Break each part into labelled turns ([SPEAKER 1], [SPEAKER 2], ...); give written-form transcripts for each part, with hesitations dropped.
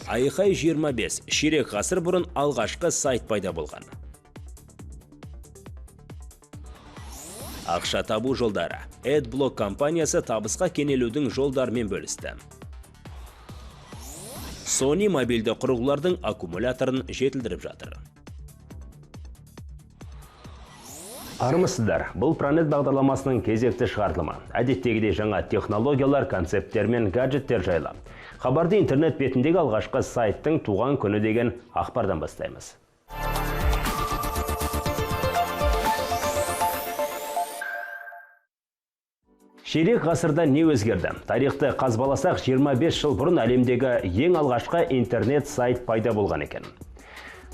[SPEAKER 1] Айқай 25 ширек ғасыр бұрын алғашқы сайт пайда болған. Ақша табу жолдары. AdBlock компаниясы табысқа кенелудің жолдарымен бөлісті. Sony мобильді құрылғылардың аккумуляторын жетілдіріп жатыр. Армысыздар, бұл Planet бағдарламасының кезекті шығарылымы. Әдеттегідей жаңа технологиялар, концепттер мен гаджеттер жайлы. Хабарды интернет бетіндегі алғашқы сайттың туған күні деген ақпардан бастаймыз. Ширек ғасырда не өзгерді? Тарихты қазбаласақ 25 жыл бұрын әлемдегі ең алғашқы интернет сайт пайда болған екен.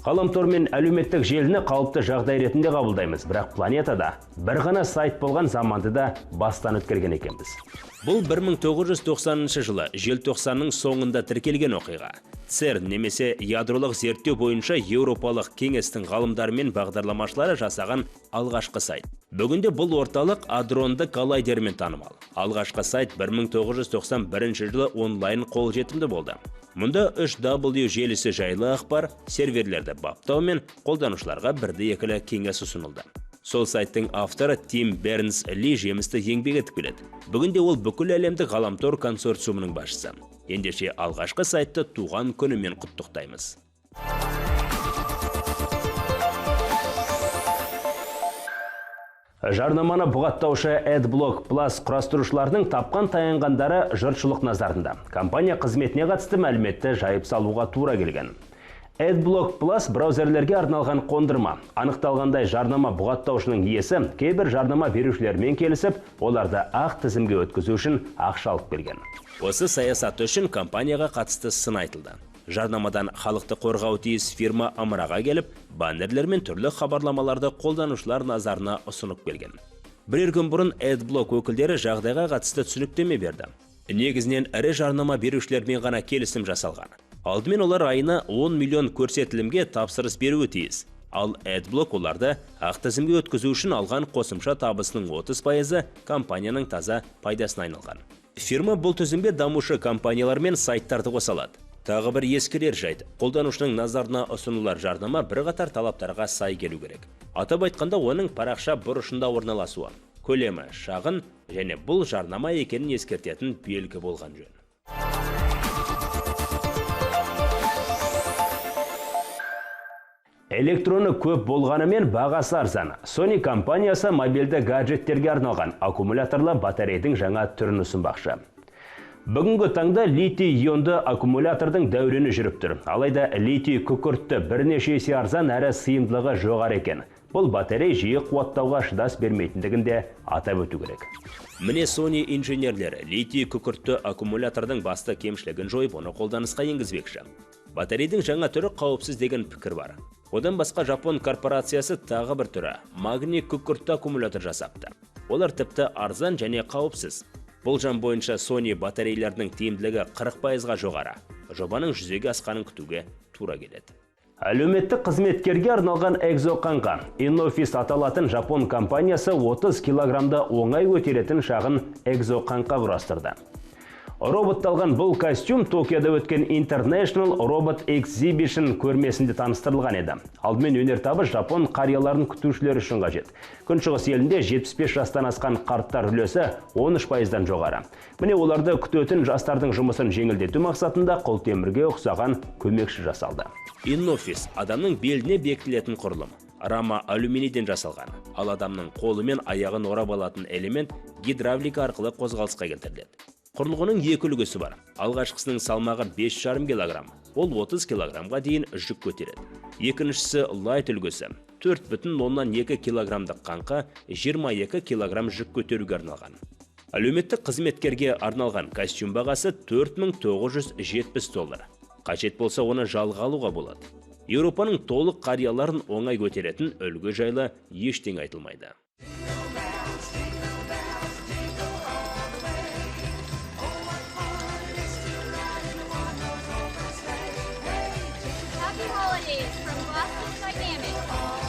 [SPEAKER 1] Ғаламтор мен әлеуметтік желіні қалыпты жағдай ретінде қабылдаймыз, бірақ планетада бір ғана сайт болған заманды да бастан өткерген екенбіз. Бұл 1990 жылы желтоқсанның соңында тіркелген оқиға. CERN немесе ядролық зерттеу бойынша Еуропалық кеңестің ғалымдары мен бағдарламашылары жасаған алғашқы сайт. Бүгінде бұл орталық адронды коллайдермен танымал. Алғашқы сайт 1991 жылы онлайн қолжетімді болды. Мұнда 3W желісі жайлы ақпар, серверлерді баптау мен қолданушыларға бірді-екілі кеңес ұсынылды. Сол сайттың авторы Тим Бернс-Ли жемісті еңбек етіп келеді. Бүгінде ол бүкіл әлемдік ғаламтор консорциумының басшысы. Ендеше алғашқы сайтты туған күнімен құттықтаймыз. Жарнаманы бұғаттаушы AdBlock Plus құрастырушыларының тапқан таянғандары жұртшылық назарында. Компания қызметіне қатысты мәліметті жайып салуға тура келген. AdBlock Plus браузерлерге арналған қондырма. Анықталғандай жарнама бұғаттаушының иесі кейбір жарнама берушілермен келісіп, оларды ақ тізімге өткізу үшін ақша алып келген. Осы саясат үшін компанияға қатысты сын айтылды. Жарнамадан халықты қорғау тиіс фирма ымыраға келіп, баннерлер мен түрлі хабарламаларды қолданушылар назарына ұсынып келген. Бірер күн бұрын AdBlock өкілдері жағдайға қатысты түсініктеме берді. Негізінен ірі жарнама берушілермен ғана келісім жасалған. Алдымен олар айына 10 миллион көрсетілімге тапсырыс беруі тиіс. Ал AdBlock оларды ақ тізімге өткізу үшін алған қосымша табысының 30% компанияның таза пайдасына айналған. Фирма бұл тізімге дамушы компаниялар мен сайттарды қоса алады. Тағы бір ескерер жайт, қолданушының назарына ұсынылар жарнама бірқатар талаптарға сай келу керек. Атап айтқанда оның парақша бұрышында орналасуы, көлемі шағын және бұл жарнама екенін ескертетін белгі болған жөн. Электроны көп болғанымен бағасы арзан. Sony компаниясы мобильді гаджеттерге арналған аккумуляторлы батарейдің жаңа түрін ұсынбақшы. Бүгінгі таңда литий-ионды аккумулятордың дәурені жүріп тұр. Алайда литий күкіртті бірнеше есе арзан әрі сыйымдылығы жоғары екен. Бұл батарей жиі қуаттауға шыдас бермейтіндігін де атап өту керек. Міне Sony инженерлері литий күкіртті аккумулятордың басты кемшілігін жойып, оны қолданысқа енгізбекші. Батарейдің жаңа түрі қауіпсіз деген пікір бар. Одан басқа Жапон корпорациясы тағы бір түрі магний күкіртті аккумулятор жасапты. Олар тіпті арзан және қауіпсіз. Болжам бойынша Sony батарейлердің тиімділігі 40%-ға жоғары. Жобаның жүзеге асқанын күтуге тура келеді. Әлеуметтік қызметкерге арналған экзоқанға Inoffice аталатын Жапон компаниясы 30 килограмда оңай көтеретін шағын экзоқанға құрастырды. Роботталған бұл костюм Токиода өткен International Robot Exhibition көрмесінде таныстырылған еді. Алдымен өнертабы Жапон қарияларын күтушілер үшін қажет. Күншығыс елінде 75 жастан асқан қарттар үлесі 13%-дан жоғары. Міне оларды күтетін жастардың жұмысын жеңілдету мақсатында қолтемірге ұқсаған көмекші жасалды. Inoffice адамның беліне бекітілетін құрылым. Рама алюминийден жасалған. Ал адамның қолы мен аяғын орап алатын элемент гидравлика арқылы қозғалысқа келтіріледі. Құрылғының екі үлгісі бар. Алғашқысының салмағы 5,5 кг. Ол 30 кг-ға дейін жүк көтереді. Екіншісі Light үлгісі. 4,2 кг-дық қаңқа 22 кг жүк көтеруге арналған. Әлеуметтік қызметкерге арналған костюм бағасы $4,970. Қажет болса оны жалға алуға болады. Еуропаның толық қарияларын оңай көтеретін үлгі жайлы ештеңе айтылмайды.
[SPEAKER 2] Happy holidays from Boston Dynamics.